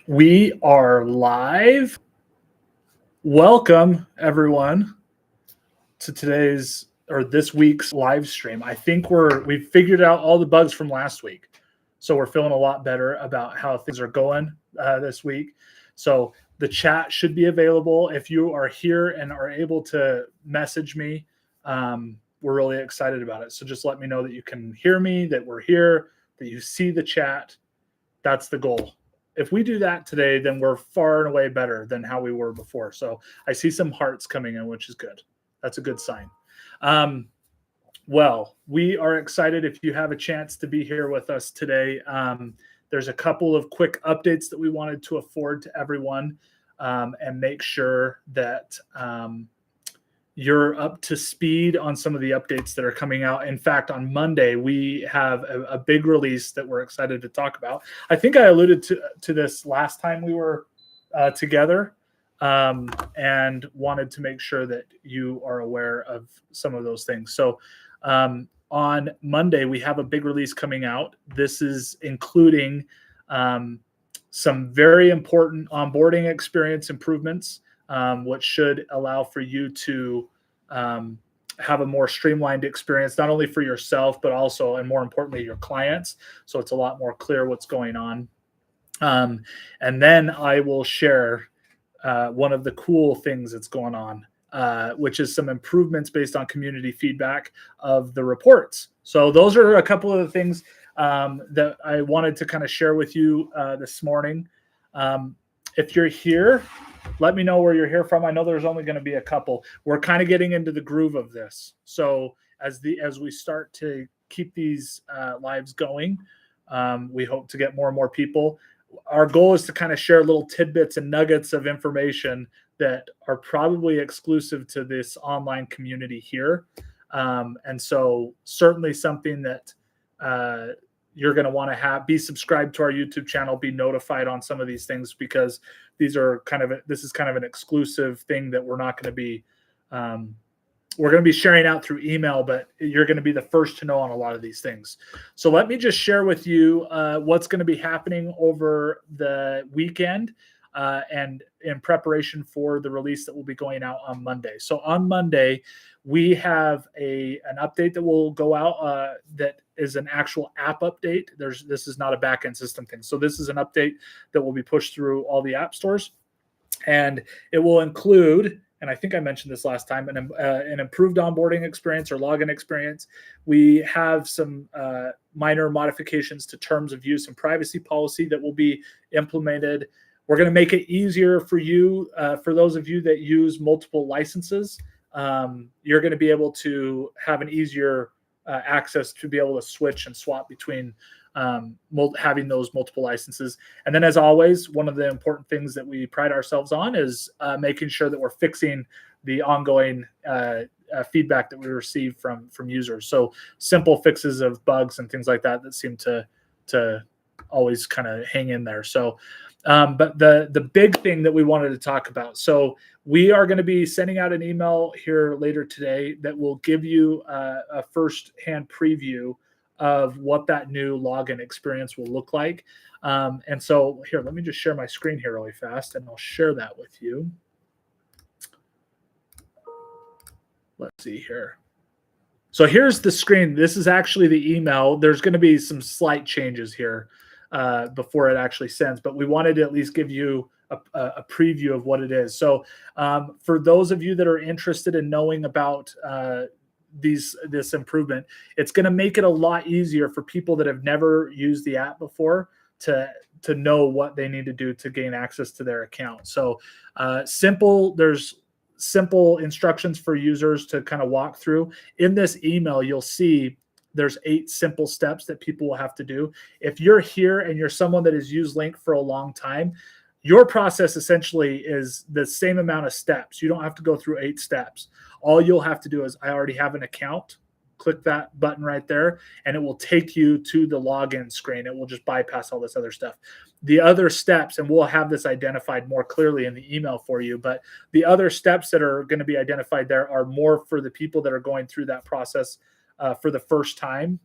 We are live. Welcome, everyone, to today's or this week's live stream. I think we've figured out all the bugs from last week, so we're feeling a lot better about how things are going this week. So the chat should be available if you are here and are able to message me. We're really excited about it. So just let me know that you can hear me, that we're here, that you see the chat. That's the goal. If we do that today, then we're far and away better than how we were before. So I see some hearts coming in, which is good. That's a good sign. Well, we are excited if you have a chance to be here with us today. There's a couple of quick updates that we wanted to afford to everyone and make sure that you're up to speed on some of the updates that are coming out. In fact, on Monday, we have a big release that we're excited to talk about. I think I alluded to this last time we were together and wanted to make sure that you are aware of some of those things. So on Monday, we have a big release coming out. This is including some very important onboarding experience improvements, which should allow for you to have a more streamlined experience, not only for yourself, but also, and more importantly, your clients. So it's a lot more clear what's going on. And then I will share one of the cool things that's going on, which is some improvements based on community feedback of the reports. So those are a couple of the things that I wanted to kind of share with you this morning. If you're here, let me know where you're here from. I know there's only going to be a couple. We're kind of getting into the groove of this. So as we start to keep these lives going, we hope to get more and more people. Our goal is to kind of share little tidbits and nuggets of information that are probably exclusive to this online community here. And so certainly something that you're going to want to be subscribed to our YouTube channel, be notified on some of these things, because this is kind of an exclusive thing that we're not going to be, we're going to be sharing out through email, but you're going to be the first to know on a lot of these things. So let me just share with you what's going to be happening over the weekend and in preparation for the release that will be going out on Monday. So on Monday, we have an update that will go out that is an actual app update. This is not a backend system thing. So this is an update that will be pushed through all the app stores, and it will include, and I think I mentioned this last time, an improved onboarding experience or login experience. We have some minor modifications to terms of use and privacy policy that will be implemented. We're going to make it easier for you, for those of you that use multiple licenses. You're going to be able to have an easier access to be able to switch and swap between having those multiple licenses. And then, as always, one of the important things that we pride ourselves on is making sure that we're fixing the ongoing feedback that we receive from users. So simple fixes of bugs and things like that seem to always kind of hang in there. So but the big thing that we wanted to talk about, so we are going to be sending out an email here later today that will give you a first-hand preview of what that new login experience will look like. And so here, let me just share my screen here really fast, and I'll share that with you. Let's see here. So here's the screen. This is actually the email. There's going to be some slight changes here before it actually sends, but we wanted to at least give you a preview of what it is. So for those of you that are interested in knowing about this improvement, it's going to make it a lot easier for people that have never used the app before to know what they need to do to gain access to their account. So there's simple instructions for users to kind of walk through. In this email, you'll see there's 8 simple steps that people will have to do. If you're here and you're someone that has used Link for a long time, your process essentially is the same amount of steps. You don't have to go through 8 steps. All you'll have to do is, I already have an account. Click that button right there, and it will take you to the login screen. It will just bypass all this other stuff. The other steps, and we'll have this identified more clearly in the email for you, but the other steps that are going to be identified there are more for the people that are going through that process for the first time.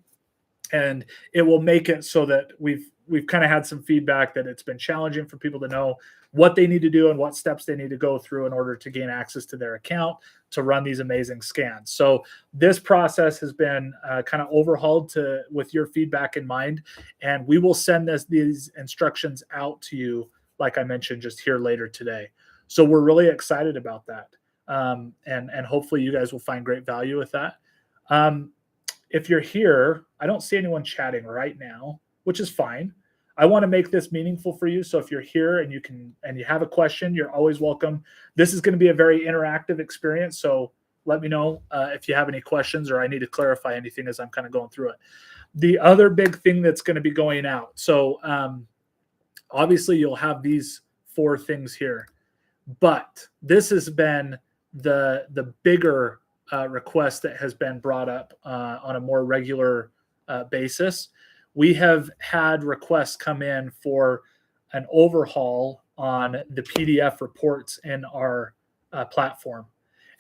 and it will make it so that we've kind of had some feedback that it's been challenging for people to know what they need to do and what steps they need to go through in order to gain access to their account to run these amazing scans. So this process has been kind of overhauled with your feedback in mind, and we will send these instructions out to you, like I mentioned, just here later today. So we're really excited about that, and hopefully you guys will find great value with that. If you're here, I don't see anyone chatting right now, which is fine. I want to make this meaningful for you. So if you're here and you have a question, you're always welcome. This is going to be a very interactive experience. So let me know if you have any questions or I need to clarify anything as I'm kind of going through it. The other big thing that's going to be going out. So obviously you'll have these 4 things here, but this has been the bigger request that has been brought up on a more regular basis. We have had requests come in for an overhaul on the PDF reports in our platform.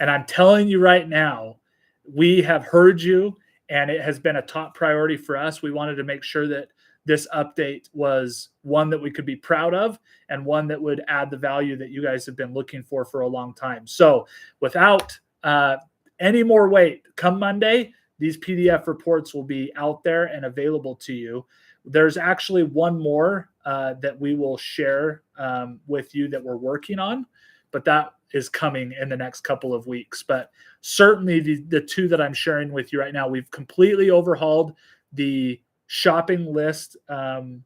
And I'm telling you right now, we have heard you, and it has been a top priority for us. We wanted to make sure that this update was one that we could be proud of and one that would add the value that you guys have been looking for a long time. So without any more wait, come Monday, these PDF reports will be out there and available to you. There's actually one more that we will share with you that we're working on, but that is coming in the next couple of weeks. But certainly the 2 that I'm sharing with you right now, we've completely overhauled the shopping list PDF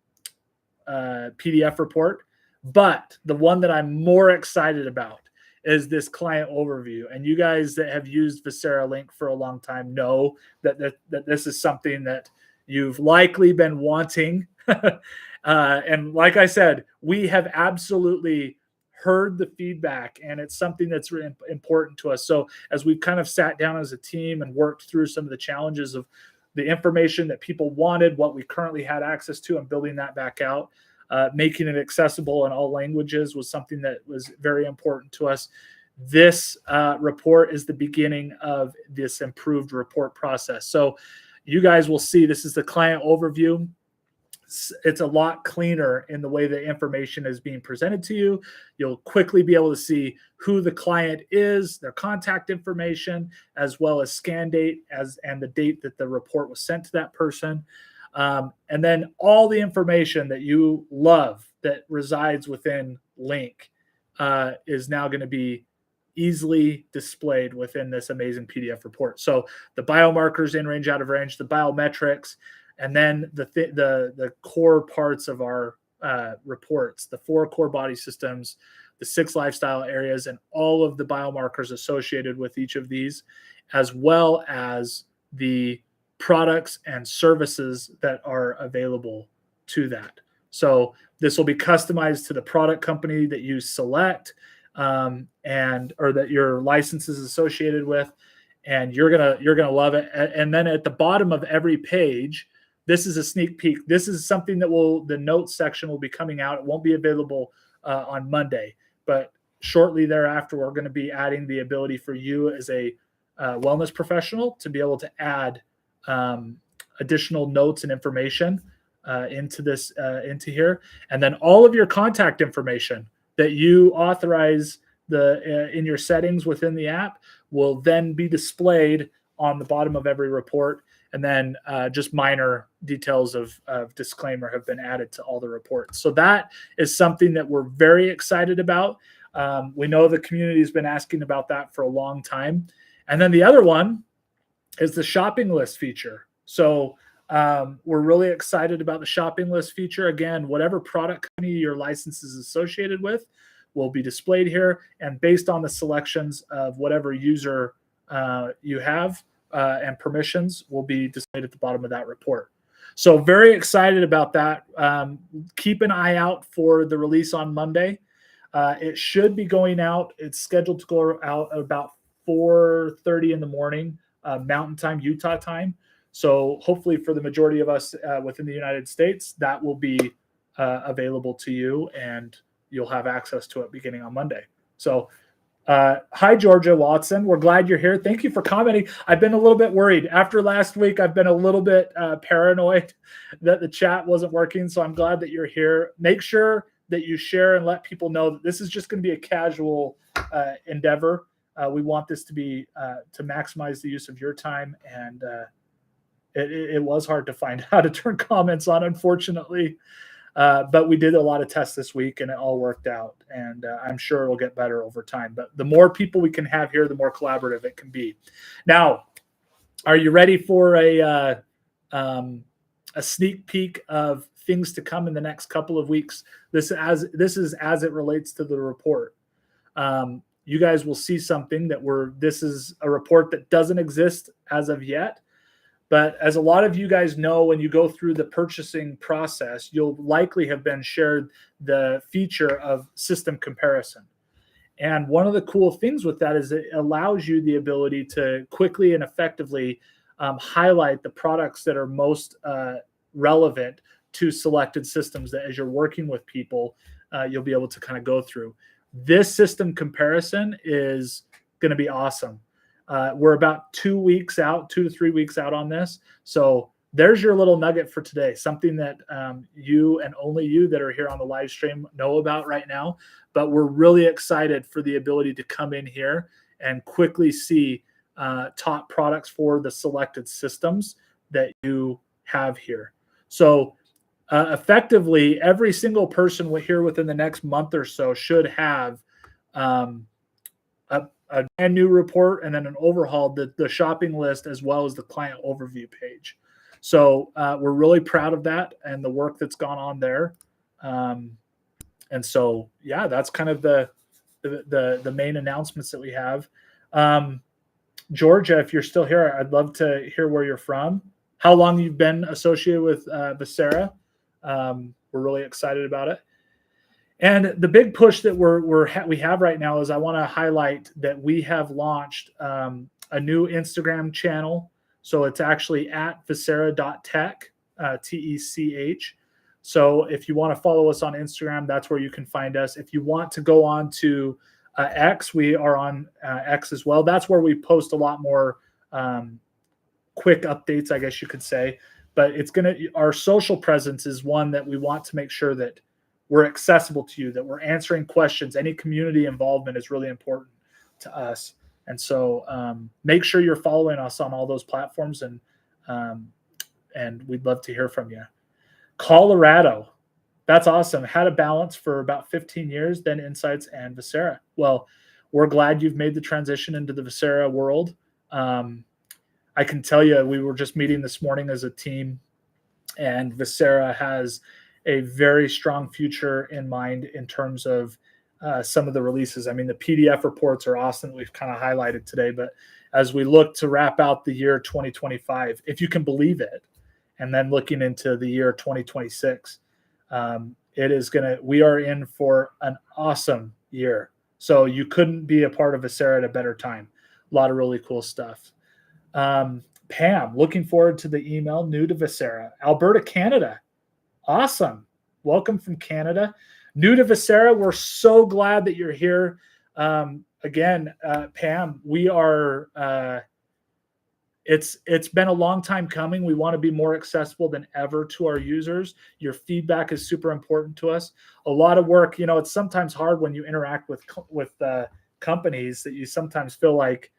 report. But the one that I'm more excited about is this client overview. And you guys that have used Vocera Link for a long time know that this is something that you've likely been wanting. And like I said, we have absolutely heard the feedback, and it's something that's really important to us. So as we've kind of sat down as a team and worked through some of the challenges of the information that people wanted, what we currently had access to, and building that back out, making it accessible in all languages was something that was very important to us. This report is the beginning of this improved report process. So you guys will see this is the client overview. It's a lot cleaner in the way the information is being presented to you. You'll quickly be able to see who the client is, their contact information, as well as scan date and the date that the report was sent to that person. And then all the information that you love that resides within Link is now going to be easily displayed within this amazing PDF report. So the biomarkers, in range, out of range, the biometrics, and then the core parts of our reports, the 4 core body systems, the 6 lifestyle areas, and all of the biomarkers associated with each of these, as well as the products and services that are available to that. So this will be customized to the product company that you select or that your license is associated with, and you're gonna love it. And then at the bottom of every page, this is a sneak peek. This is something that the notes section will be coming out. It won't be available on Monday, but shortly thereafter, we're going to be adding the ability for you as a wellness professional to be able to add additional notes and information into here, and then all of your contact information that you authorize in your settings within the app will then be displayed on the bottom of every report. And then just minor details of disclaimer have been added to all the reports. So that is something that we're very excited about. We know the community has been asking about that for a long time. And then the other one is the shopping list feature. So we're really excited about the shopping list feature. Again, whatever product company your license is associated with will be displayed here. And based on the selections of whatever user you have, and permissions will be displayed at the bottom of that report. So very excited about that. Keep an eye out for the release on Monday. It should be going out. It's scheduled to go out at about 4:30 in the morning, Mountain Time, Utah time. So hopefully for the majority of us within the United States, that will be available to you, and you'll have access to it beginning on Monday. So Hi, Georgia Watson. We're glad you're here. Thank you for commenting. I've been a little bit worried. After last week, I've been a little bit paranoid that the chat wasn't working. So I'm glad that you're here. Make sure that you share and let people know that this is just going to be a casual endeavor. We want this to be to maximize the use of your time. And it was hard to find how to turn comments on, unfortunately. But we did a lot of tests this week and it all worked out. And I'm sure it'll get better over time. But the more people we can have here, the more collaborative it can be. Now, are you ready for a sneak peek of things to come in the next couple of weeks? This is as it relates to the report. You guys will see something this is a report that doesn't exist as of yet. But as a lot of you guys know, when you go through the purchasing process, you'll likely have been shared the feature of system comparison. And one of the cool things with that is it allows you the ability to quickly and effectively highlight the products that are most relevant to selected systems that as you're working with people, you'll be able to kind of go through. This system comparison is going to be awesome. We're about 2 weeks out, 2 to 3 weeks out on this. So there's your little nugget for today, something that you and only you that are here on the live stream know about right now. But we're really excited for the ability to come in here and quickly see top products for the selected systems that you have here. So effectively, every single person here within the next month or so should have a brand new report and then an overhaul, the shopping list, as well as the client overview page. So we're really proud of that and the work that's gone on there. And so, yeah, that's kind of the main announcements that we have. Georgia, if you're still here, I'd love to hear where you're from, how long you've been associated with Vocera. We're really excited about it. And the big push that we have right now is I want to highlight that we have launched a new Instagram channel. So it's actually at Vocera.tech, TECH. So if you want to follow us on Instagram, that's where you can find us. If you want to go on to X, we are on X as well. That's where we post a lot more quick updates, I guess you could say. But our social presence is one that we want to make sure that we're accessible to you, that we're answering questions. Any community involvement is really important to us. And so make sure you're following us on all those platforms, and we'd love to hear from you. Colorado, that's awesome. Had a balance for about 15 years, then Insights and Vocera. Well, we're glad you've made the transition into the Vocera world. I can tell you, we were just meeting this morning as a team, and Vocera has a very strong future in mind in terms of some of the releases. I mean, the PDF reports are awesome. We've kind of highlighted today, but as we look to wrap out the year 2025, if you can believe it, and then looking into the year 2026, we are in for an awesome year. So you couldn't be a part of Vocera at a better time. A lot of really cool stuff. Pam, looking forward to the email, new to Vocera. Alberta, Canada. Awesome. Welcome from Canada. New to Vocera, we're so glad that you're here. Again, Pam, we are, it's been a long time coming. We want to be more accessible than ever to our users. Your feedback is super important to us. A lot of work, it's sometimes hard when you interact with companies that you sometimes feel like,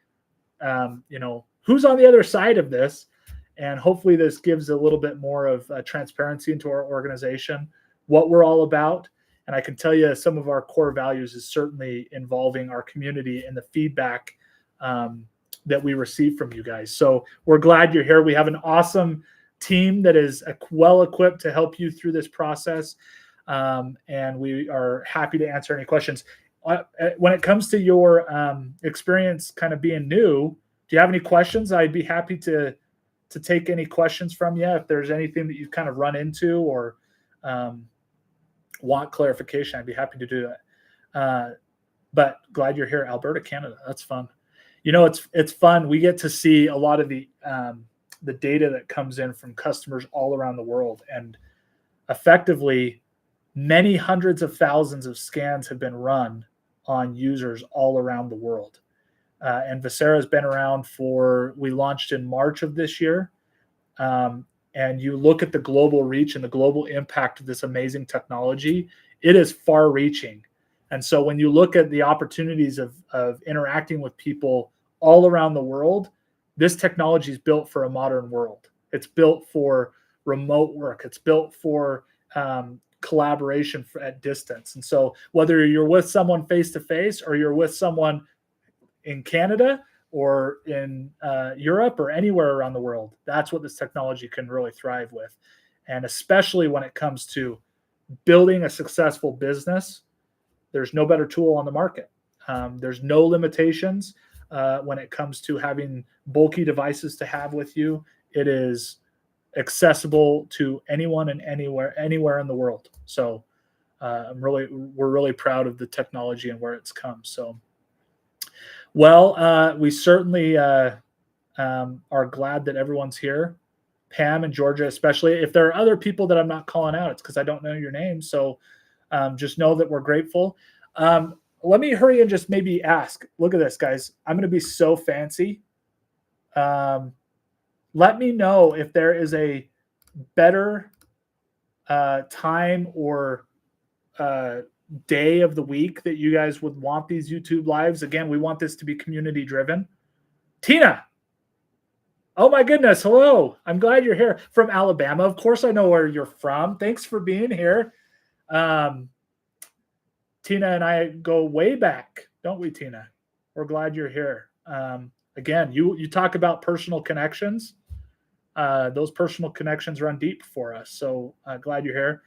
who's on the other side of this? And hopefully this gives a little bit more of transparency into our organization, what we're all about. And I can tell you some of our core values is certainly involving our community and the feedback that we receive from you guys. So we're glad you're here. We have an awesome team that is well equipped to help you through this process. And we are happy to answer any questions. When it comes to your experience kind of being new, do you have any questions? I'd be happy to take any questions from you. If there's anything that you kind of run into or want clarification, I'd be happy to do that. But glad you're here, Alberta, Canada. That's fun. It's fun. We get to see a lot of the data that comes in from customers all around the world, and effectively many hundreds of thousands of scans have been run on users all around the world. And Vocera has been around we launched in March of this year. And you look at the global reach and the global impact of this amazing technology, it is far reaching. And so when you look at the opportunities of interacting with people all around the world, this technology is built for a modern world. It's built for remote work. It's built for collaboration at distance. And so whether you're with someone face to face or you're with someone in Canada or in Europe or anywhere around the world, that's what this technology can really thrive with. And especially when it comes to building a successful business, there's no better tool on the market. There's no limitations when it comes to having bulky devices to have with you. It is accessible to anyone and anywhere in the world. So we're really proud of the technology and where it's come. So, well, we certainly are glad that everyone's here. Pam and Georgia, especially. If there are other people that I'm not calling out, it's because I don't know your name. So just know that we're grateful. Let me hurry and just maybe ask. Look at this, guys. I'm going to be so fancy. Let me know if there is a better time or day of the week that you guys would want these YouTube lives. Again, we want this to be community driven. Tina. Oh my goodness. Hello. I'm glad you're here from Alabama. Of course, I know where you're from. Thanks for being here. Tina and I go way back, don't we, Tina? We're glad you're here. Again, you talk about personal connections. Those personal connections run deep for us. So glad you're here.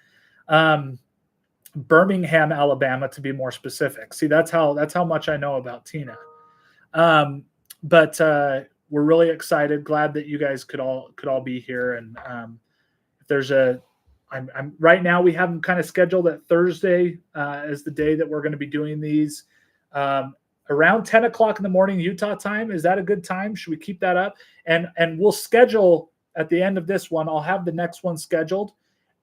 Birmingham, Alabama, to be more specific. See, that's how much I know about Tina. But we're really excited. Glad that you guys could all be here. And if there's I'm right now we have them kind of scheduled at Thursday as the day that we're going to be doing these. Around 10 o'clock in the morning Utah time. Is that a good time? Should we keep that up? And we'll schedule at the end of this one. I'll have the next one scheduled.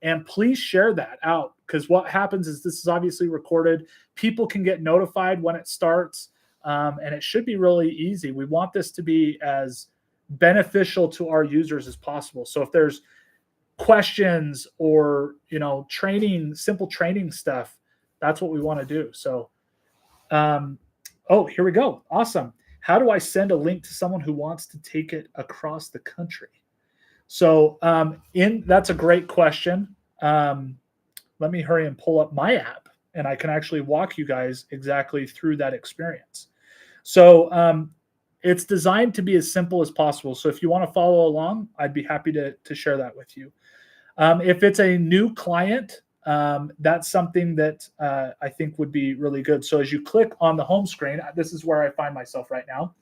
And please share that out, because what happens is this is obviously recorded. People can get notified when it starts, and it should be really easy. We want this to be as beneficial to our users as possible. So if there's questions or simple training stuff, that's what we want to do. So here we go. Awesome. How do I send a link to someone who wants to take it across the country? So that's a great question. Let me hurry and pull up my app, and I can actually walk you guys exactly through that experience. So it's designed to be as simple as possible. So if you want to follow along, I'd be happy to share that with you. If it's a new client, that's something that I think would be really good. So as you click on the home screen, this is where I find myself right now.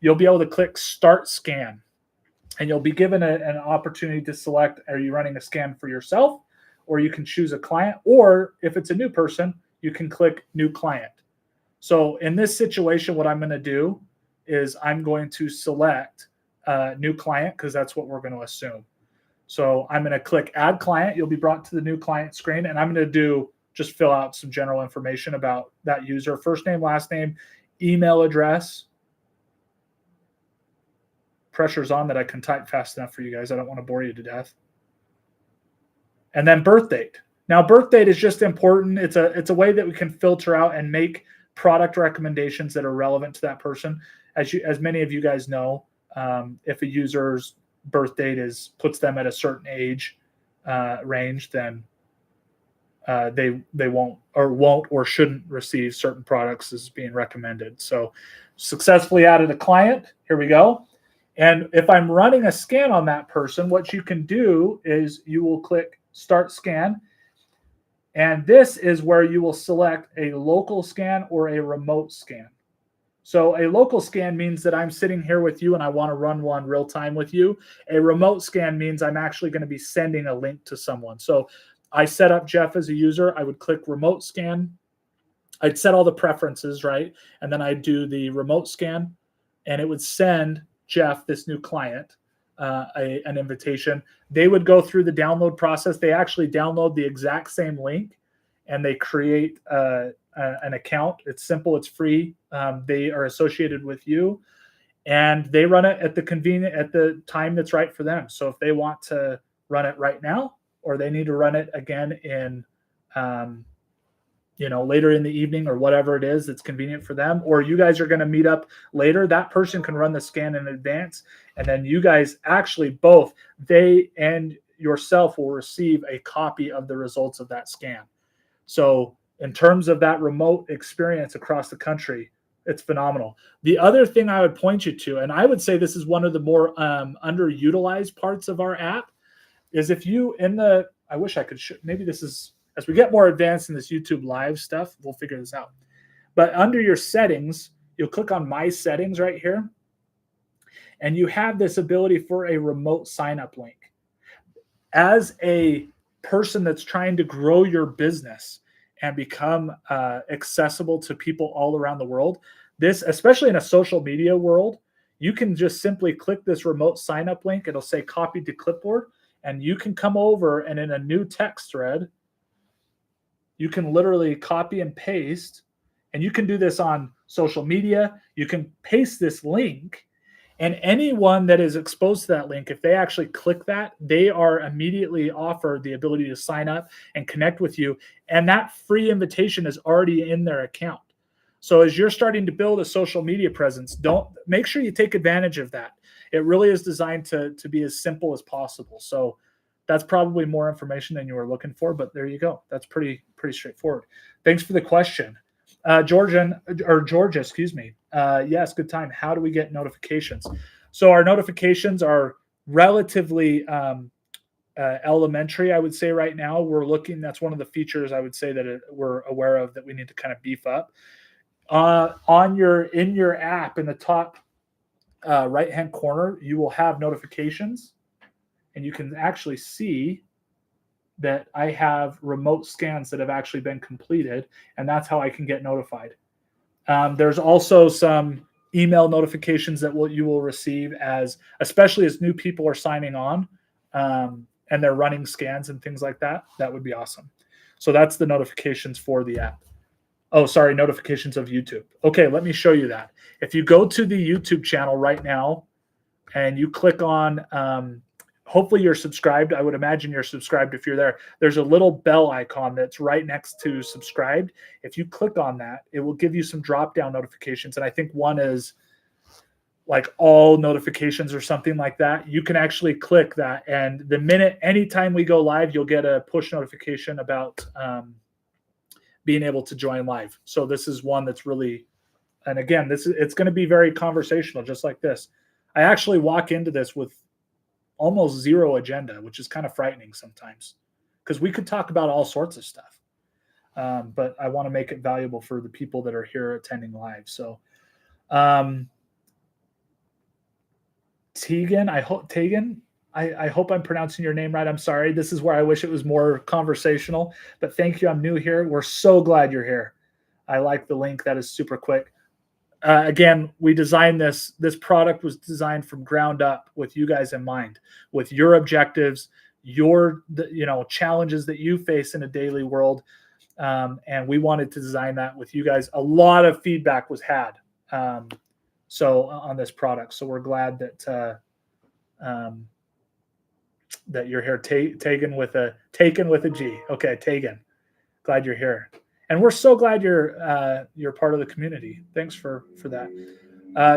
You'll be able to click Start Scan, and you'll be given an opportunity to select, are you running a scan for yourself, or you can choose a client, or if it's a new person, you can click New Client. So in this situation, what I'm going to do is I'm going to select New Client, because that's what we're going to assume. So I'm going to click Add Client. You'll be brought to the New Client screen, and I'm going to just fill out some general information about that user: first name, last name, email address. Pressure's on that I can type fast enough for you guys. I don't want to bore you to death. And then birth date. Now, birth date is just important. It's a way that we can filter out and make product recommendations that are relevant to that person. As many of you guys know, if a user's birth date puts them at a certain age range, then they won't or shouldn't receive certain products as being recommended. So successfully added a client. Here we go. And if I'm running a scan on that person, what you can do is you will click Start Scan. And this is where you will select a local scan or a remote scan. So a local scan means that I'm sitting here with you and I want to run one real time with you. A remote scan means I'm actually going to be sending a link to someone. So I set up Jeff as a user. I would click Remote Scan. I'd set all the preferences, right? And then I'd do the remote scan, and it would send Jeff, this new client, an invitation. They would go through the download process. They actually download the exact same link, and they create an account. It's simple. It's free. They are associated with you, and they run it at the time that's right for them. So if they want to run it right now, or they need to run it again in later in the evening or whatever it is that's convenient for them, or you guys are going to meet up later, that person can run the scan in advance, and then you guys actually both, they and yourself, will receive a copy of the results of that scan. So in terms of that remote experience across the country, it's phenomenal. The other thing I would point you to, and I would say this is one of the more underutilized parts of our app, is if you I wish I could maybe this is, as we get more advanced in this YouTube live stuff, we'll figure this out. But under your settings, you'll click on My Settings right here, and you have this ability for a remote sign-up link. As a person that's trying to grow your business and become accessible to people all around the world, this, especially in a social media world, you can just simply click this remote sign-up link. It'll say copy to clipboard, and you can come over and in a new text thread, you can literally copy and paste, and you can do this on social media. You can paste this link, and anyone that is exposed to that link, if they actually click that, they are immediately offered the ability to sign up and connect with you. And that free invitation is already in their account. So as you're starting to build a social media presence, make sure you take advantage of that. It really is designed to be as simple as possible. So that's probably more information than you were looking for, but there you go. That's pretty straightforward. Thanks for the question. Georgia, excuse me. Yes, good time. How do we get notifications? So our notifications are relatively elementary, I would say right now. We're looking, that's one of the features I would say that we're aware of that we need to kind of beef up. In your app, in the top right-hand corner, you will have notifications, and you can actually see that I have remote scans that have actually been completed, and that's how I can get notified. There's also some email notifications that you will receive, especially as new people are signing on, and they're running scans and things like that. That would be awesome. So that's the notifications for the app. Oh, sorry, notifications of YouTube. Okay, let me show you that. If you go to the YouTube channel right now and you click on, hopefully you're subscribed. I would imagine you're subscribed if you're there. There's a little bell icon that's right next to subscribed. If you click on that, it will give you some drop-down notifications. And I think one is like all notifications or something like that. You can actually click that. And the minute, anytime we go live, you'll get a push notification about being able to join live. So this is one that's really, and again, it's going to be very conversational, just like this. I actually walk into this with almost zero agenda, which is kind of frightening sometimes, because we could talk about all sorts of stuff. But I want to make it valuable for the people that are here attending live. So Tegan, I hope I'm pronouncing your name right. I'm sorry. This is where I wish it was more conversational, but thank you. I'm new here. We're so glad you're here. I like the link. That is super quick. Again, we designed this product was designed from ground up with you guys in mind, with your objectives, your challenges that you face in a daily world. And we wanted to design that with you guys. A lot of feedback was had. So on this product. So we're glad that, that you're here, taken with a G. Okay, Tegan, glad you're here, and we're so glad you're part of the community. Thanks for that.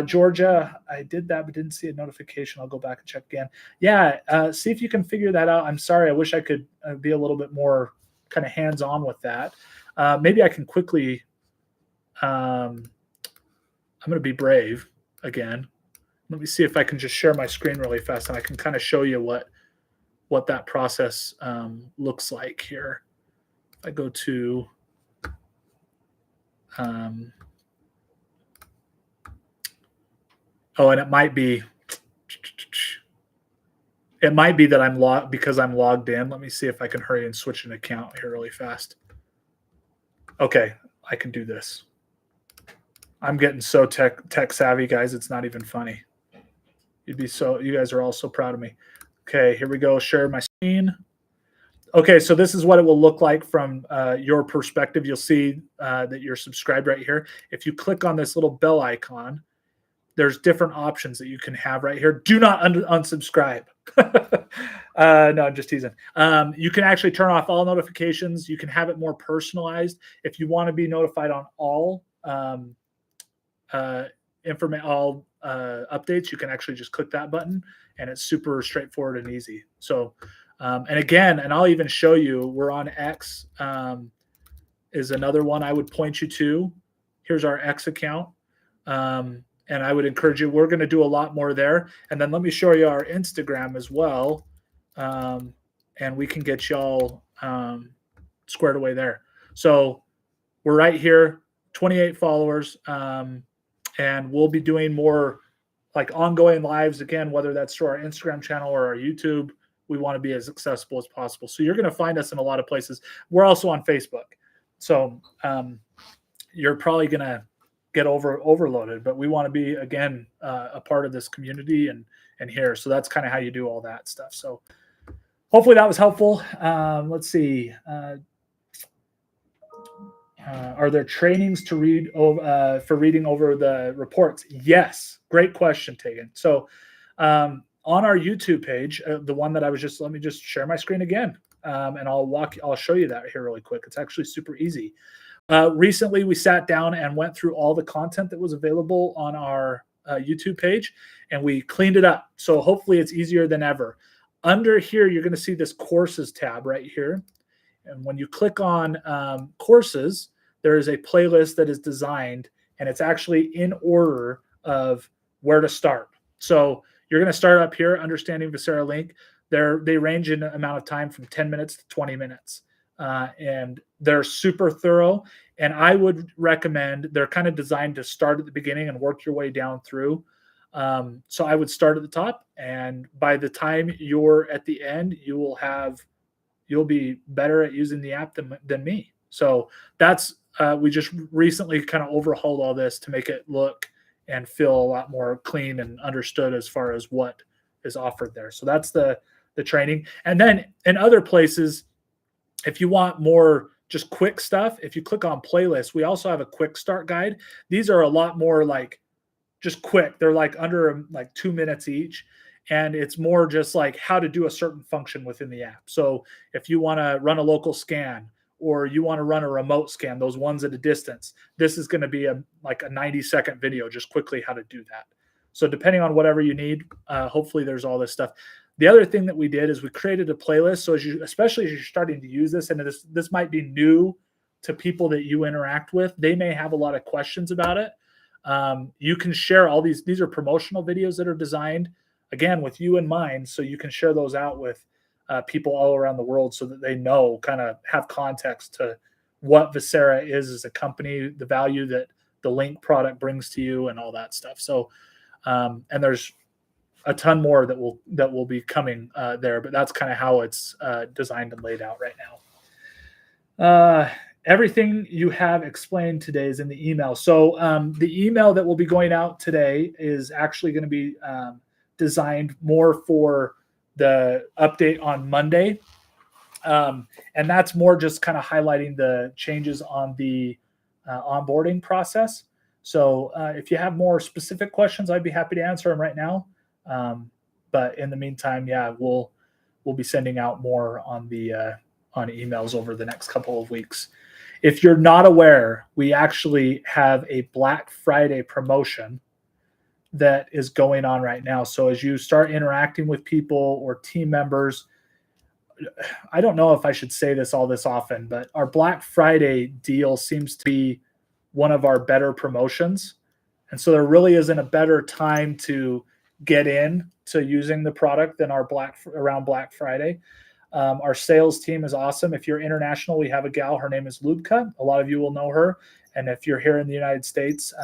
Georgia, I did that but didn't see a notification. I'll go back and check again. Yeah, see if you can figure that out. I'm sorry, I wish I could be a little bit more kind of hands-on with that. Maybe I can quickly. I'm going to be brave again. Let me see if I can just share my screen really fast, and I can kind of show you what that process looks like here. If I go to and it might be that I'm logged in. Let me see if I can hurry and switch an account here really fast. Okay, I can do this. I'm getting so tech savvy, guys. It's not even funny. You guys are all so proud of me. Okay, here we go. Share my screen. Okay, so this is what it will look like from your perspective. You'll see that you're subscribed right here. If you click on this little bell icon, there's different options that you can have right here. Do not unsubscribe. No, I'm just teasing. You can actually turn off all notifications. You can have it more personalized. If you want to be notified on all updates, you can actually just click that button, and it's super straightforward and easy. So, and again, and I'll even show you, we're on X, is another one I would point you to. Here's our X account. And I would encourage you, we're going to do a lot more there. And then let me show you our Instagram as well. And we can get y'all squared away there. So we're right here, 28 followers. And we'll be doing more like ongoing lives again, whether that's through our Instagram channel or our YouTube. We want to be as accessible as possible. So you're going to find us in a lot of places. We're also on Facebook. So you're probably going to get overloaded, but we want to be, again, a part of this community and here. So that's kind of how you do all that stuff. So hopefully that was helpful. Let's see. Are there trainings to read for reading over the reports? Yes. Great question, Tegan. So on our YouTube page, the one that I was just, let me just share my screen again. And I'll show you that here really quick. It's actually super easy. Recently, we sat down and went through all the content that was available on our YouTube page, and we cleaned it up. So hopefully it's easier than ever. Under here, you're going to see this courses tab right here. And when you click on courses, there is a playlist that is designed, and it's actually in order of where to start. So you're going to start up here, Understanding Visera Link. They range in amount of time from 10 minutes to 20 minutes. And they're super thorough. And I would recommend, they're kind of designed to start at the beginning and work your way down through. So I would start at the top, and by the time you're at the end, you'll be better at using the app than me. So that's, we just recently kind of overhauled all this to make it look and feel a lot more clean and understood as far as what is offered there. So that's the training. And then in other places, if you want more just quick stuff, if you click on playlists, we also have a quick start guide. These are a lot more like just quick. They're like under like 2 minutes each. And it's more just like how to do a certain function within the app. So if you want to run a local scan, or you want to run a remote scan, those ones at a distance, this is going to be like a 90-second video, just quickly how to do that. So depending on whatever you need, hopefully there's all this stuff. The other thing that we did is we created a playlist. So especially as you're starting to use this, and this might be new to people that you interact with, they may have a lot of questions about it. You can share all these are promotional videos that are designed, again, with you in mind. So you can share those out with people all around the world so that they know, kind of have context to what Visera is as a company, the value that the Link product brings to you, and all that stuff. So, and there's a ton more that will be coming there, but that's kind of how it's designed and laid out right now. Everything you have explained today is in the email. So the email that will be going out today is actually going to be designed more for the update on Monday. And that's more just kind of highlighting the changes on the onboarding process. So if you have more specific questions, I'd be happy to answer them right now. But in the meantime, yeah, we'll be sending out more on on emails over the next couple of weeks. If you're not aware, we actually have a Black Friday promotion that is going on right now. So as you start interacting with people or team members, I don't know if I should say this all this often, but our Black Friday deal seems to be one of our better promotions. And so there really isn't a better time to get in to using the product than around Black Friday. Our sales team is awesome. If you're international, we have a gal, her name is Ludka. A lot of you will know her. And if you're here in the United States,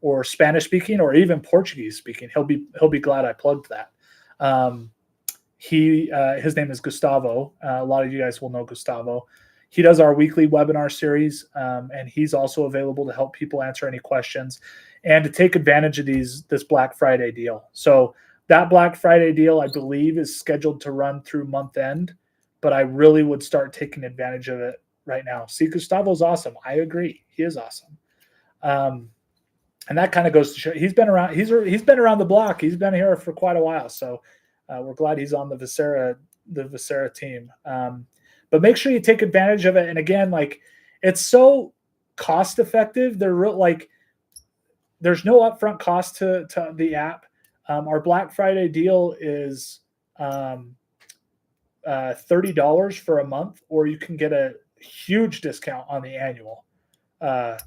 or Spanish speaking, or even Portuguese speaking, he'll be glad I plugged that. His name is Gustavo. A lot of you guys will know Gustavo. He does our weekly webinar series, and he's also available to help people answer any questions and to take advantage of this Black Friday deal. So that Black Friday deal, I believe, is scheduled to run through month end. but I really would start taking advantage of it right now. See, Gustavo's awesome. I agree. He is awesome. And that kind of goes to show he's been around. He's been around the block. He's been here for quite a while. So we're glad he's on the Visera team. But make sure you take advantage of it. And again, like, it's so cost effective. There's no upfront cost to the app. Our Black Friday deal is $30 for a month, or you can get a huge discount on the annual.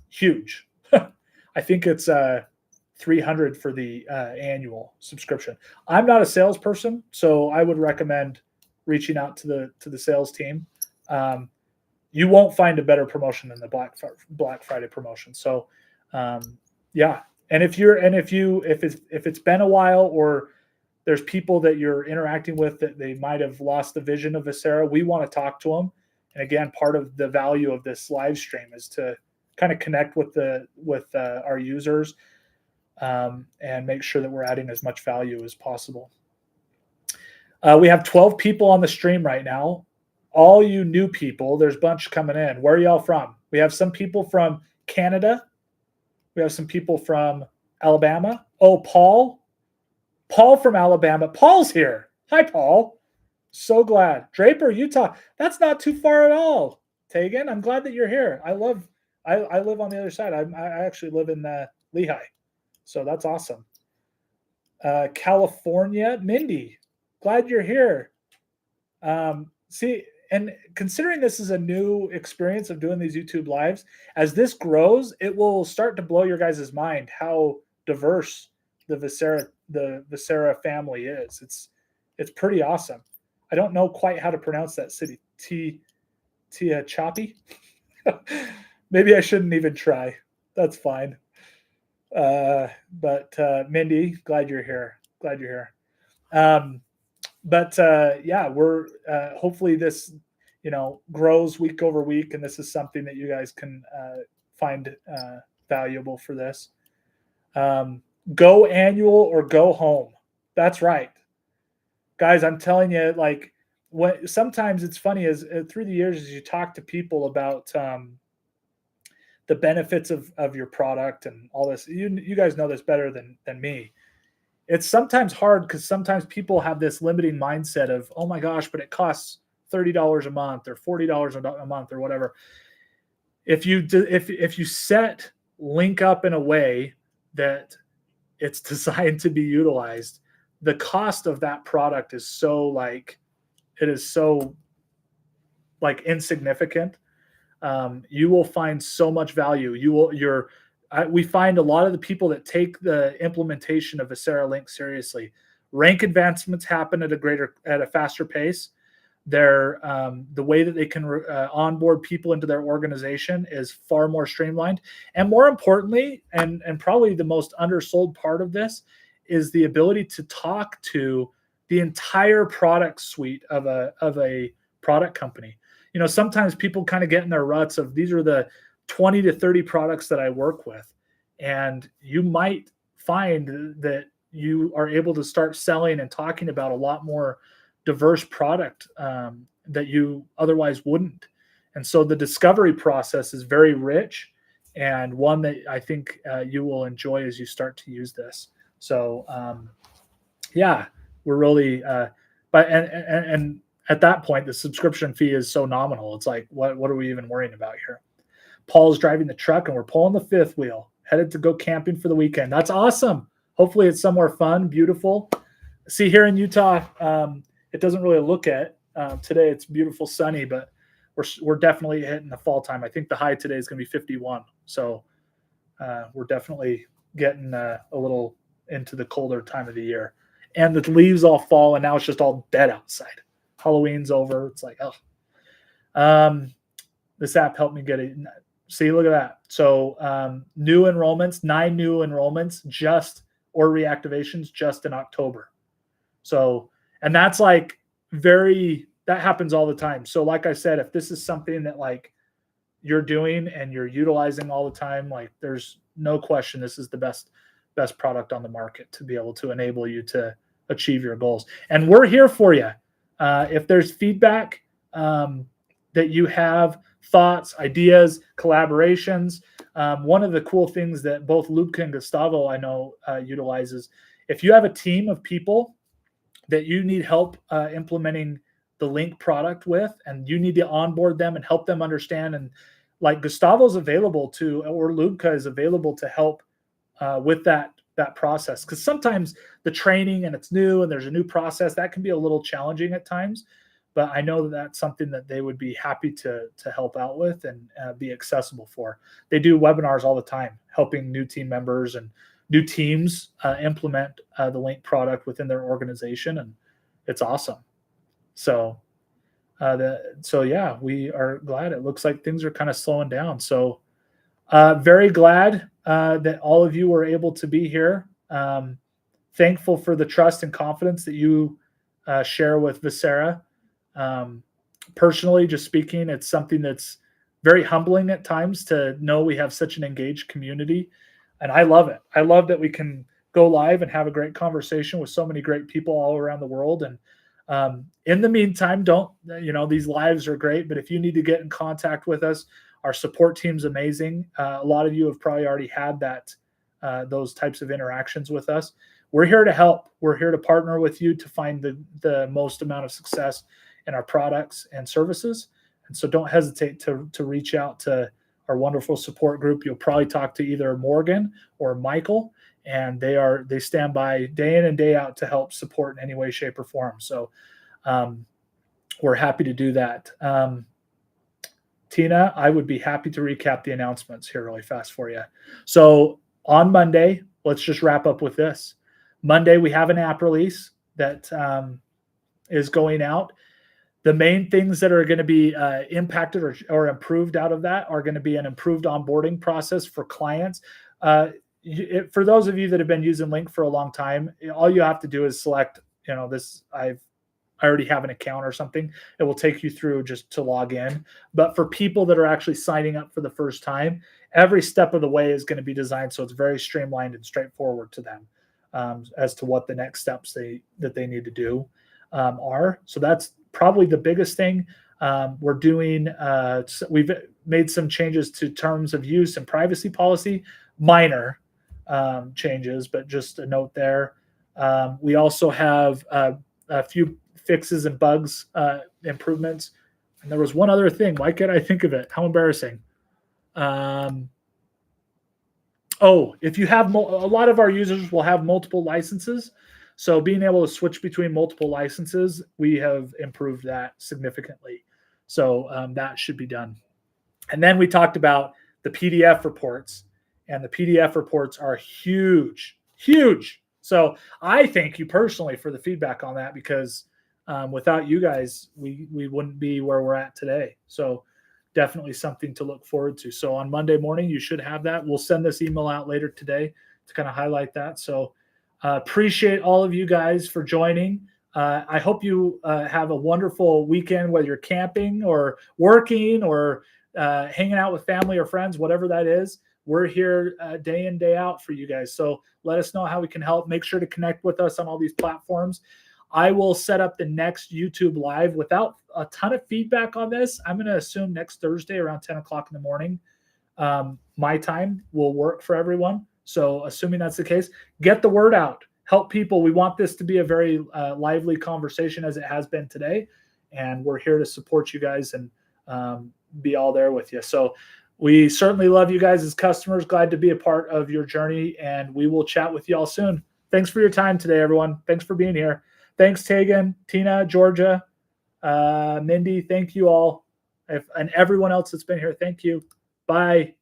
Huge. I think it's $300 for the annual subscription. I'm not a salesperson, so I would recommend reaching out to the sales team. You won't find a better promotion than the Black Friday promotion. So, yeah. And if it's been a while, or there's people that you're interacting with that they might have lost the vision of Visera, we want to talk to them. And again, part of the value of this live stream is to kind of connect with our users and make sure that we're adding as much value as possible. We have 12 people on the stream right now. All you new people, there's a bunch coming in. Where are y'all from? We have some people from Canada. We have some people from Alabama. Oh, Paul from Alabama. Paul's here. Hi, Paul. So glad. Draper, Utah. That's not too far at all. Tegan, I'm glad that you're here. I live on the other side. I actually live in Lehigh. So that's awesome. California, Mindy, glad you're here. See, and considering this is a new experience of doing these YouTube lives, as this grows, it will start to blow your guys' mind how diverse the Visera family is. It's pretty awesome. I don't know quite how to pronounce that city. Tehachapi? Maybe I shouldn't even try. That's fine. But Mindy, glad you're here. Yeah, we're hopefully this grows week over week, and this is something that you guys can find valuable for this. Go annual or go home. That's right, guys. I'm telling you, like, sometimes it's funny as through the years as you talk to people about the benefits of your product and all this. You guys know this better than me. It's sometimes hard because sometimes people have this limiting mindset of, oh my gosh, but it costs $30 a month or $40 a month or whatever. If you set Link Up in a way that it's designed to be utilized, the cost of that product is so insignificant. You will find so much value. We find a lot of the people that take the implementation of Visera Link seriously. Rank advancements happen at a faster pace. The way that they can onboard people into their organization is far more streamlined. And more importantly, and probably the most undersold part of this, is the ability to talk to the entire product suite of a product company. Sometimes people kind of get in their ruts of, these are the 20 to 30 products that I work with. And you might find that you are able to start selling and talking about a lot more diverse product that you otherwise wouldn't. And so the discovery process is very rich, and one that I think you will enjoy as you start to use this. So yeah, we're really, and at that point, the subscription fee is so nominal. It's like, what are we even worrying about here? Paul's driving the truck and we're pulling the fifth wheel, headed to go camping for the weekend. That's awesome. Hopefully it's somewhere fun, beautiful. See, here in Utah, it doesn't really look at today. It's beautiful, sunny, but we're definitely hitting the fall time. I think the high today is going to be 51. So we're definitely getting a little into the colder time of the year. And the leaves all fall, and now it's just all dead outside. Halloween's over. It's like, oh. This app helped me get it. See, look at that. So new enrollments, 9 new enrollments or reactivations just in October. So, and that's like that happens all the time. So like I said, if this is something that like you're doing and you're utilizing all the time, like there's no question this is the best product on the market to be able to enable you to achieve your goals. And we're here for you. If there's feedback, that you have thoughts, ideas, collaborations. One of the cool things that both Luke and Gustavo I know utilizes, if you have a team of people that you need help implementing the Link product with, and you need to onboard them and help them understand, and like Gustavo's available to, or Luca is available to help with that process, because sometimes the training and it's new and there's a new process that can be a little challenging at times, but I know that that's something that they would be happy to help out with and be accessible for. They do webinars all the time helping new team members and new teams implement the Link product within their organization, and it's awesome. So yeah, we are glad. It looks like things are kind of slowing down. So very glad that all of you were able to be here. Thankful for the trust and confidence that you share with Visera. Personally, just speaking, it's something that's very humbling at times to know we have such an engaged community. And I love it. I love that we can go live and have a great conversation with so many great people all around the world. And in the meantime, these lives are great, but if you need to get in contact with us, our support team's amazing. A lot of you have probably already had those types of interactions with us. We're here to help. We're here to partner with you to find the most amount of success in our products and services. And so don't hesitate to reach out to our wonderful support group. You'll probably talk to either Morgan or Michael, and they stand by day in and day out to help support in any way, shape, or form. So we're happy to do that. Tina, I would be happy to recap the announcements here really fast for you. So on Monday, let's just wrap up with this. Monday, we have an app release that is going out. The main things that are going to be impacted or improved out of that are going to be an improved onboarding process for clients. For those of you that have been using Link for a long time, all you have to do is select, I already have an account or something. It will take you through just to log in. But for people that are actually signing up for the first time, every step of the way is going to be designed so it's very streamlined and straightforward to them as to what the next steps that they need to do are. So that's probably the biggest thing. We're doing, we've made some changes to terms of use and privacy policy, minor changes, but just a note there. We also have a few fixes and bugs, improvements. And there was one other thing. Why can't I think of it? How embarrassing. If you have, a lot of our users will have multiple licenses. So being able to switch between multiple licenses, we have improved that significantly. So that should be done. And then we talked about the PDF reports, and the PDF reports are huge, huge. So I thank you personally for the feedback on that, because without you guys, we wouldn't be where we're at today. So definitely something to look forward to. So on Monday morning, you should have that. We'll send this email out later today to kind of highlight that. So appreciate all of you guys for joining. I hope you have a wonderful weekend, whether you're camping or working or hanging out with family or friends, whatever that is. We're here day in, day out for you guys. So let us know how we can help. Make sure to connect with us on all these platforms. I will set up the next YouTube live without a ton of feedback on this. I'm going to assume next Thursday around 10 o'clock in the morning. My time will work for everyone. So assuming that's the case, get the word out. Help people. We want this to be a very lively conversation, as it has been today. And we're here to support you guys and be all there with you. So we certainly love you guys as customers. Glad to be a part of your journey. And we will chat with you all soon. Thanks for your time today, everyone. Thanks for being here. Thanks, Tegan, Tina, Georgia, Mindy. Thank you all. And everyone else that's been here, thank you. Bye.